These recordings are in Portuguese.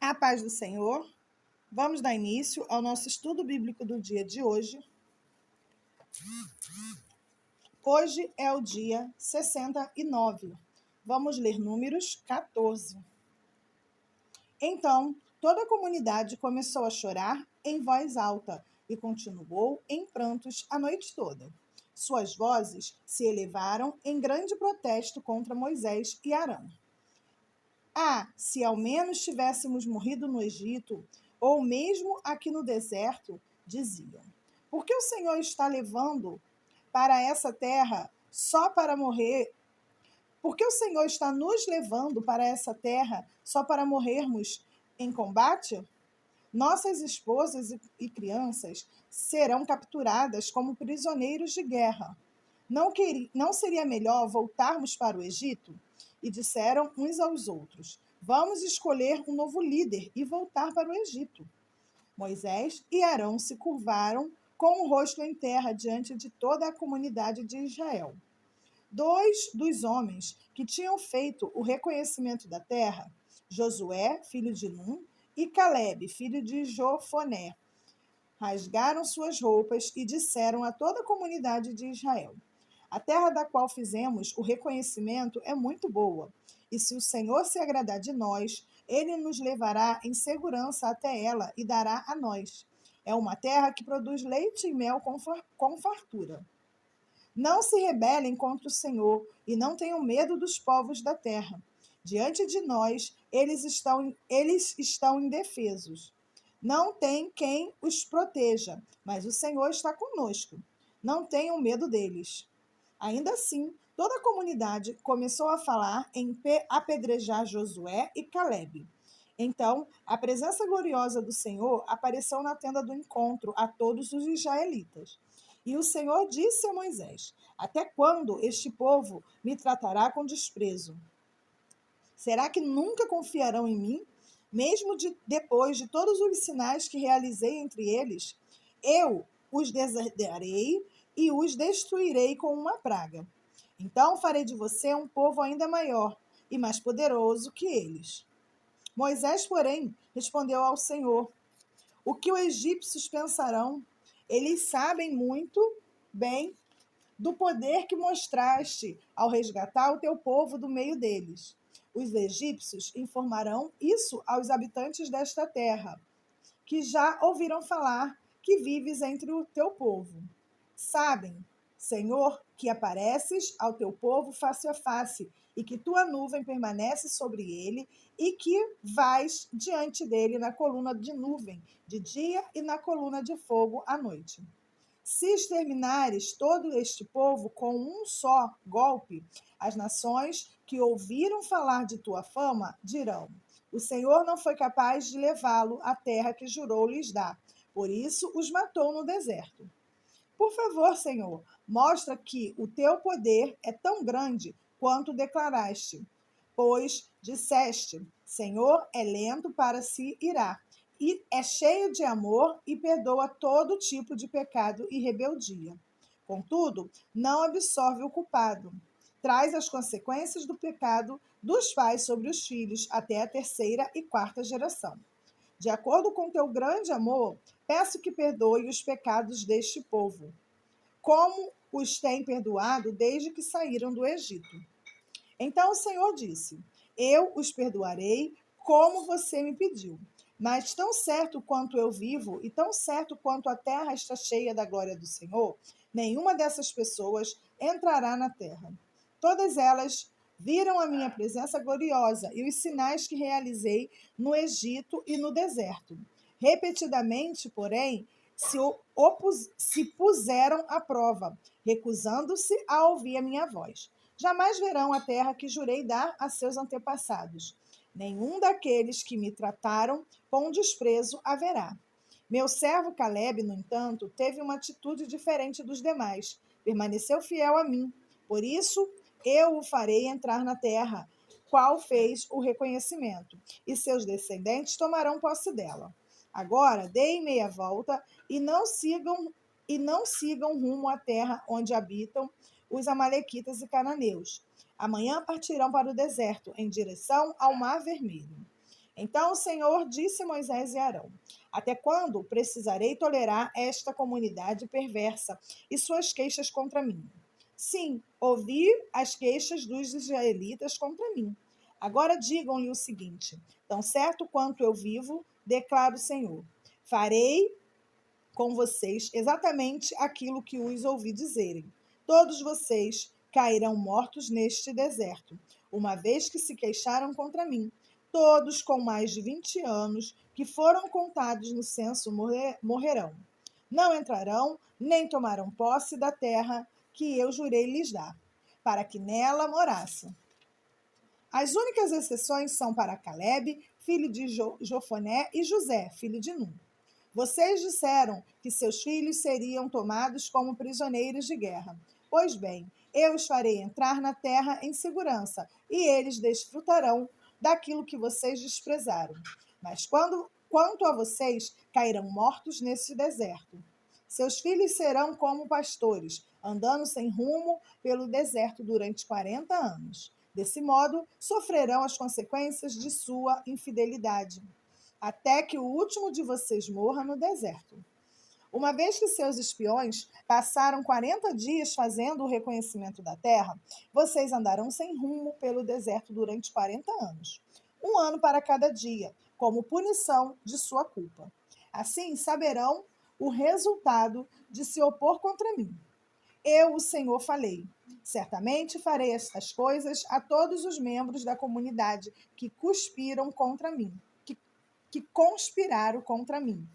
A paz do Senhor. Vamos dar início ao nosso estudo bíblico do dia de hoje. Hoje é o dia 69. Vamos ler Números 14. Então, toda a comunidade começou a chorar em voz alta e continuou em prantos a noite toda. Suas vozes se elevaram em grande protesto contra Moisés e Arão. Se ao menos tivéssemos morrido no Egito, ou mesmo aqui no deserto, diziam. Por que o Senhor está levando para essa terra só para morrer? Por que o Senhor está nos levando para essa terra só para morrermos em combate? Nossas esposas e crianças serão capturadas como prisioneiros de guerra. Não seria melhor voltarmos para o Egito? E disseram uns aos outros: Vamos escolher um novo líder e voltar para o Egito. Moisés e Arão se curvaram com o rosto em terra diante de toda a comunidade de Israel. Dois dos homens que tinham feito o reconhecimento da terra, Josué, filho de Num, e Calebe, filho de Jofoné, rasgaram suas roupas e disseram a toda a comunidade de Israel: A terra da qual fizemos o reconhecimento é muito boa, e se o Senhor se agradar de nós, ele nos levará em segurança até ela e dará a nós. É uma terra que produz leite e mel com fartura. Não se rebelem contra o Senhor e não tenham medo dos povos da terra. Diante de nós, eles estão indefesos. Não tem quem os proteja, mas o Senhor está conosco. Não tenham medo deles. Ainda assim, toda a comunidade começou a falar em apedrejar Josué e Calebe. Então, a presença gloriosa do Senhor apareceu na tenda do encontro a todos os israelitas. E o Senhor disse a Moisés: Até quando este povo me tratará com desprezo? Será que nunca confiarão em mim, mesmo depois de todos os sinais que realizei entre eles? Eu os deserdarei e os destruirei com uma praga. Então farei de você um povo ainda maior e mais poderoso que eles. Moisés, porém, respondeu ao Senhor: O que os egípcios pensarão? Eles sabem muito bem do poder que mostraste ao resgatar o teu povo do meio deles. Os egípcios informarão isso aos habitantes desta terra, que já ouviram falar que vives entre o teu povo. Sabem, Senhor, que apareces ao teu povo face a face, e que tua nuvem permanece sobre ele, e que vais diante dele na coluna de nuvem de dia e na coluna de fogo à noite. Se exterminares todo este povo com um só golpe, as nações que ouviram falar de tua fama dirão: O Senhor não foi capaz de levá-lo à terra que jurou lhes dar, por isso os matou no deserto. Por favor, Senhor, mostra que o teu poder é tão grande quanto declaraste. Pois disseste: Senhor é lento para se irar, e é cheio de amor e perdoa todo tipo de pecado e rebeldia. Contudo, não absorve o culpado. Traz as consequências do pecado dos pais sobre os filhos até a terceira e quarta geração. De acordo com teu grande amor, peço que perdoe os pecados deste povo, como os tem perdoado desde que saíram do Egito. Então o Senhor disse: Eu os perdoarei como você me pediu. Mas tão certo quanto eu vivo e tão certo quanto a terra está cheia da glória do Senhor, nenhuma dessas pessoas entrará na terra. Todas elas viram a minha presença gloriosa e os sinais que realizei no Egito e no deserto. Repetidamente, porém, se puseram à prova, recusando-se a ouvir a minha voz. Jamais verão a terra que jurei dar a seus antepassados. Nenhum daqueles que me trataram com desprezo haverá. Meu servo Calebe, no entanto, teve uma atitude diferente dos demais. Permaneceu fiel a mim. Por isso, eu o farei entrar na terra, qual fez o reconhecimento, e seus descendentes tomarão posse dela. Agora, deem meia volta e não sigam rumo à terra onde habitam os amalequitas e cananeus. Amanhã partirão para o deserto, em direção ao Mar Vermelho. Então o Senhor disse a Moisés e Arão: Até quando precisarei tolerar esta comunidade perversa e suas queixas contra mim? Sim, ouvi as queixas dos israelitas contra mim. Agora digam-lhe o seguinte: tão certo quanto eu vivo, declara o Senhor, farei com vocês exatamente aquilo que os ouvi dizerem. Todos vocês cairão mortos neste deserto, uma vez que se queixaram contra mim. Todos com mais de 20 anos que foram contados no censo morrerão. Não entrarão nem tomarão posse da terra que eu jurei lhes dar, para que nela morassem. As únicas exceções são para Caleb, filho de Jofoné, e José, filho de Nun. Vocês disseram que seus filhos seriam tomados como prisioneiros de guerra. Pois bem, eu os farei entrar na terra em segurança, e eles desfrutarão daquilo que vocês desprezaram. Mas quanto a vocês, cairão mortos nesse deserto. Seus filhos serão como pastores, andando sem rumo pelo deserto durante 40 anos. Desse modo, sofrerão as consequências de sua infidelidade, até que o último de vocês morra no deserto. Uma vez que seus espiões passaram 40 dias fazendo o reconhecimento da terra, vocês andarão sem rumo pelo deserto durante 40 anos, um ano para cada dia, como punição de sua culpa. Assim saberão o resultado de se opor contra mim. Eu, o Senhor, falei. Certamente farei estas coisas a todos os membros da comunidade que cuspiram contra mim, que conspiraram contra mim.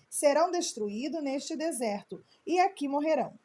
Serão destruídos neste deserto e aqui morrerão.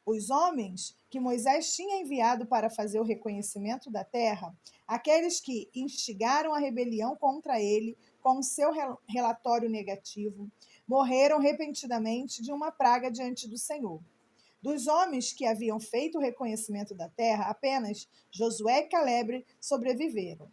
Os homens que Moisés tinha enviado para fazer o reconhecimento da terra, aqueles que instigaram a rebelião contra ele com o seu relatório negativo, morreram repentinamente de uma praga diante do Senhor. Dos homens que haviam feito o reconhecimento da terra, apenas Josué e Caleb sobreviveram.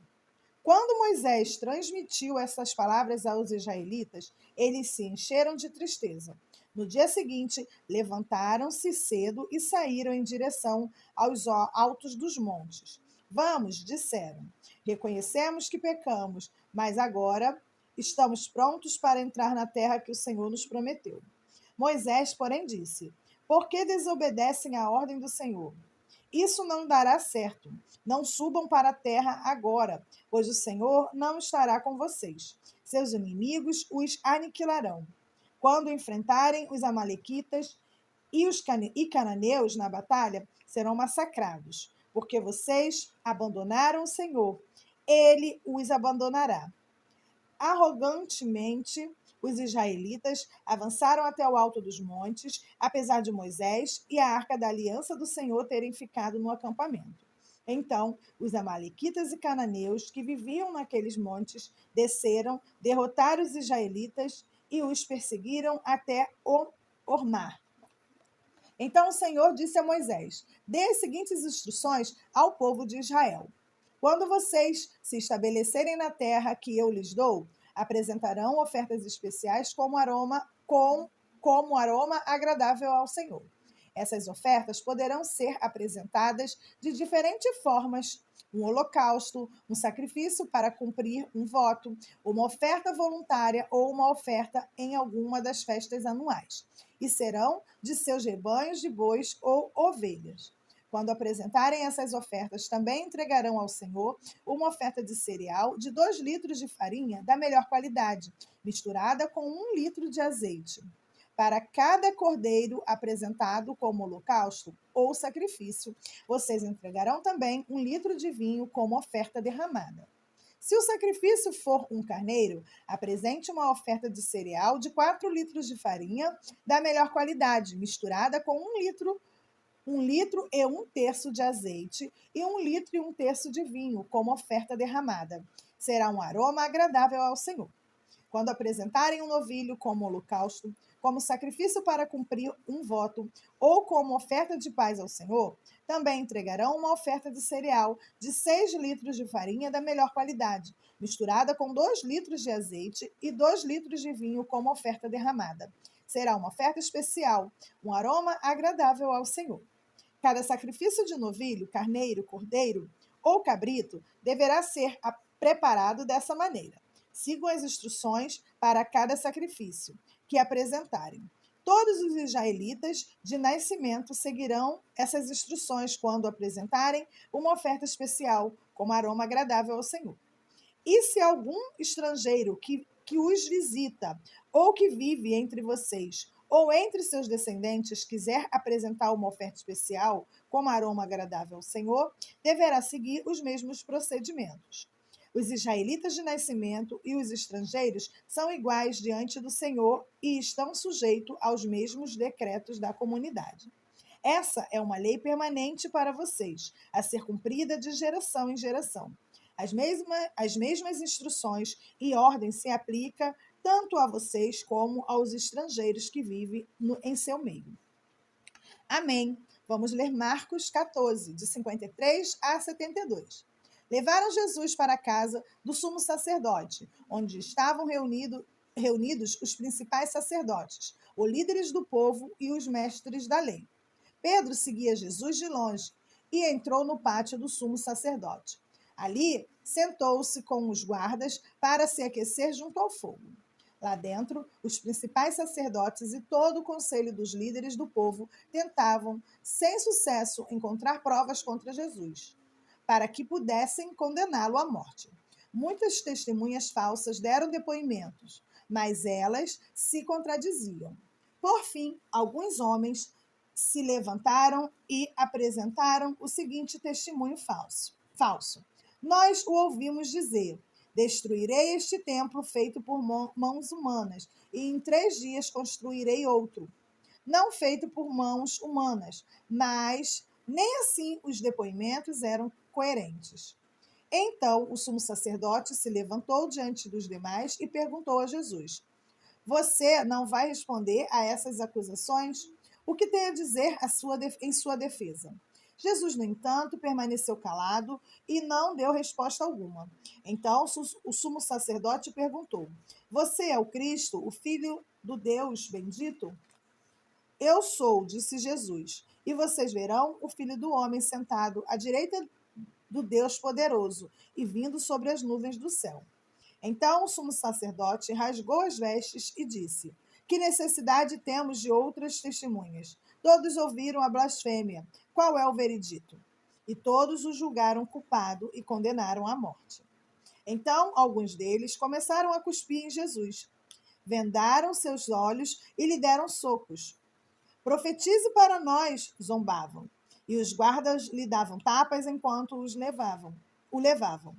Quando Moisés transmitiu essas palavras aos israelitas, eles se encheram de tristeza. No dia seguinte, levantaram-se cedo e saíram em direção aos altos dos montes. Vamos, disseram. Reconhecemos que pecamos, mas agora estamos prontos para entrar na terra que o Senhor nos prometeu. Moisés, porém, disse: Por que desobedecem à ordem do Senhor? Isso não dará certo. Não subam para a terra agora, pois o Senhor não estará com vocês. Seus inimigos os aniquilarão. Quando enfrentarem os amalequitas e cananeus na batalha, serão massacrados, porque vocês abandonaram o Senhor. Ele os abandonará. Arrogantemente, os israelitas avançaram até o alto dos montes, apesar de Moisés e a arca da aliança do Senhor terem ficado no acampamento. Então, os amalequitas e cananeus que viviam naqueles montes desceram, derrotaram os israelitas e os perseguiram até Ormar. Então o Senhor disse a Moisés: Dê as seguintes instruções ao povo de Israel. Quando vocês se estabelecerem na terra que eu lhes dou, apresentarão ofertas especiais como aroma agradável ao Senhor. Essas ofertas poderão ser apresentadas de diferentes formas: um holocausto, um sacrifício para cumprir um voto, uma oferta voluntária ou uma oferta em alguma das festas anuais. E serão de seus rebanhos de bois ou ovelhas. Quando apresentarem essas ofertas, também entregarão ao Senhor uma oferta de cereal de 2 litros de farinha da melhor qualidade, misturada com 1 litro de azeite. Para cada cordeiro apresentado como holocausto ou sacrifício, vocês entregarão também 1 litro de vinho como oferta derramada. Se o sacrifício for um carneiro, apresente uma oferta de cereal de 4 litros de farinha da melhor qualidade, misturada com 1 litro e 1/3 de azeite e 1 litro e 1/3 de vinho, como oferta derramada. Será um aroma agradável ao Senhor. Quando apresentarem um novilho como holocausto, como sacrifício para cumprir um voto, ou como oferta de paz ao Senhor, também entregarão uma oferta de cereal de 6 litros de farinha da melhor qualidade, misturada com 2 litros de azeite e 2 litros de vinho como oferta derramada. Será uma oferta especial, um aroma agradável ao Senhor. Cada sacrifício de novilho, carneiro, cordeiro ou cabrito deverá ser preparado dessa maneira. Sigam as instruções para cada sacrifício que apresentarem. Todos os israelitas de nascimento seguirão essas instruções quando apresentarem uma oferta especial, como aroma agradável ao Senhor. E se algum estrangeiro que os visita, ou que vive entre vocês, ou entre seus descendentes, quiser apresentar uma oferta especial, como aroma agradável ao Senhor, deverá seguir os mesmos procedimentos. Os israelitas de nascimento e os estrangeiros são iguais diante do Senhor e estão sujeitos aos mesmos decretos da comunidade. Essa é uma lei permanente para vocês, a ser cumprida de geração em geração. As mesmas instruções e ordens se aplicam tanto a vocês como aos estrangeiros que vivem em seu meio. Amém. Vamos ler Marcos 14, de 53 a 72. Levaram Jesus para a casa do sumo sacerdote, onde estavam reunidos os principais sacerdotes, os líderes do povo e os mestres da lei. Pedro seguia Jesus de longe e entrou no pátio do sumo sacerdote. Ali, sentou-se com os guardas para se aquecer junto ao fogo. Lá dentro, os principais sacerdotes e todo o conselho dos líderes do povo tentavam, sem sucesso, encontrar provas contra Jesus, para que pudessem condená-lo à morte. Muitas testemunhas falsas deram depoimentos, mas elas se contradiziam. Por fim, alguns homens se levantaram e apresentaram o seguinte testemunho falso. Nós o ouvimos dizer: destruirei este templo feito por mãos humanas, e em 3 dias construirei outro, não feito por mãos humanas. Mas nem assim os depoimentos eram coerentes. Então o sumo sacerdote se levantou diante dos demais e perguntou a Jesus: Você não vai responder a essas acusações? O que tem a dizer em sua defesa? Jesus, no entanto, permaneceu calado e não deu resposta alguma. Então o sumo sacerdote perguntou: Você é o Cristo, o Filho do Deus bendito? Eu sou, disse Jesus, e vocês verão o Filho do Homem sentado à direita do Deus poderoso e vindo sobre as nuvens do céu. Então o sumo sacerdote rasgou as vestes e disse: Que necessidade temos de outras testemunhas? Todos ouviram a blasfêmia. Qual é o veredito? E todos o julgaram culpado e condenaram à morte. Então alguns deles começaram a cuspir em Jesus. Vendaram seus olhos e lhe deram socos. Profetize para nós, zombavam. E os guardas lhe davam tapas enquanto o levavam.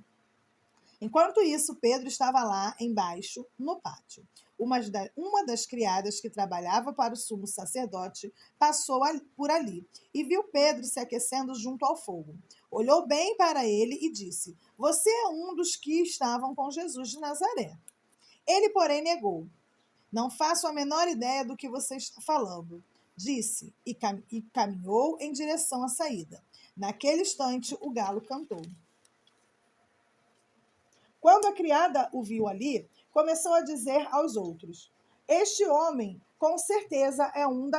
Enquanto isso, Pedro estava lá embaixo, no pátio. Uma das criadas que trabalhava para o sumo sacerdote passou por ali e viu Pedro se aquecendo junto ao fogo. Olhou bem para ele e disse: Você é um dos que estavam com Jesus de Nazaré. Ele, porém, negou. Não faço a menor ideia do que você está falando, disse, e caminhou em direção à saída. Naquele instante, o galo cantou. Quando a criada o viu ali, começou a dizer aos outros: Este homem, com certeza, é um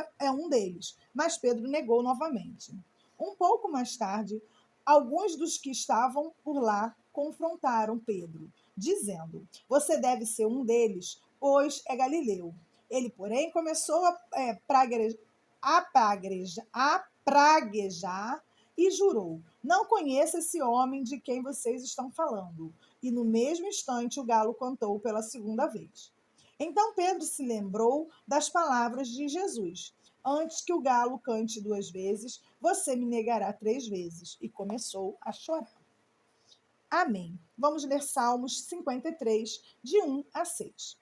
deles. Mas Pedro negou novamente. Um pouco mais tarde, alguns dos que estavam por lá confrontaram Pedro, dizendo: Você deve ser um deles, pois é galileu. Ele, porém, começou a praguejar e jurou: Não conheço esse homem de quem vocês estão falando. E no mesmo instante o galo cantou pela segunda vez. Então Pedro se lembrou das palavras de Jesus: Antes que o galo cante 2 vezes, você me negará 3 vezes. E começou a chorar. Amém. Vamos ler Salmos 53, de 1 a 6.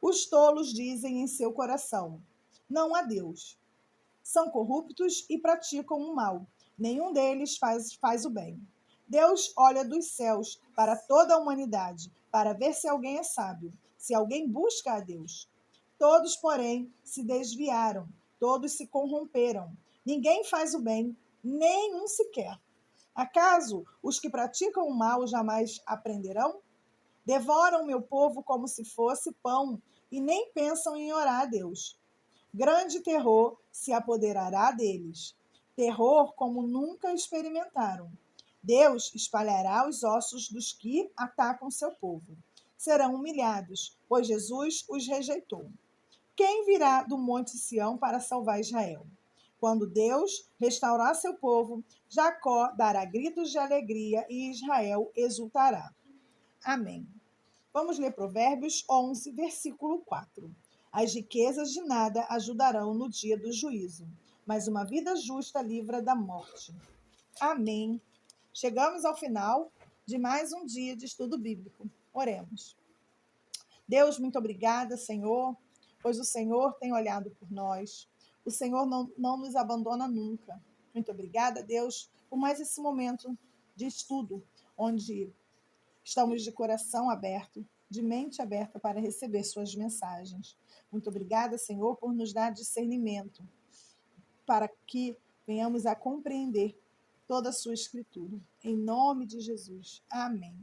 Os tolos dizem em seu coração: Não há Deus. São corruptos e praticam o mal. Nenhum deles faz o bem. Deus olha dos céus para toda a humanidade, para ver se alguém é sábio, se alguém busca a Deus. Todos, porém, se desviaram, todos se corromperam. Ninguém faz o bem, nem um sequer. Acaso os que praticam o mal jamais aprenderão? Devoram o meu povo como se fosse pão e nem pensam em orar a Deus. Grande terror se apoderará deles, terror como nunca experimentaram. Deus espalhará os ossos dos que atacam seu povo. Serão humilhados, pois Jesus os rejeitou. Quem virá do monte Sião para salvar Israel? Quando Deus restaurar seu povo, Jacó dará gritos de alegria e Israel exultará. Amém. Vamos ler Provérbios 11, versículo 4. As riquezas de nada ajudarão no dia do juízo, mas uma vida justa livra da morte. Amém. Chegamos ao final de mais um dia de estudo bíblico. Oremos. Deus, muito obrigada, Senhor, pois o Senhor tem olhado por nós. O Senhor não nos abandona nunca. Muito obrigada, Deus, por mais esse momento de estudo, onde estamos de coração aberto, de mente aberta para receber suas mensagens. Muito obrigada, Senhor, por nos dar discernimento, para que venhamos a compreender toda a sua escritura. Em nome de Jesus. Amém.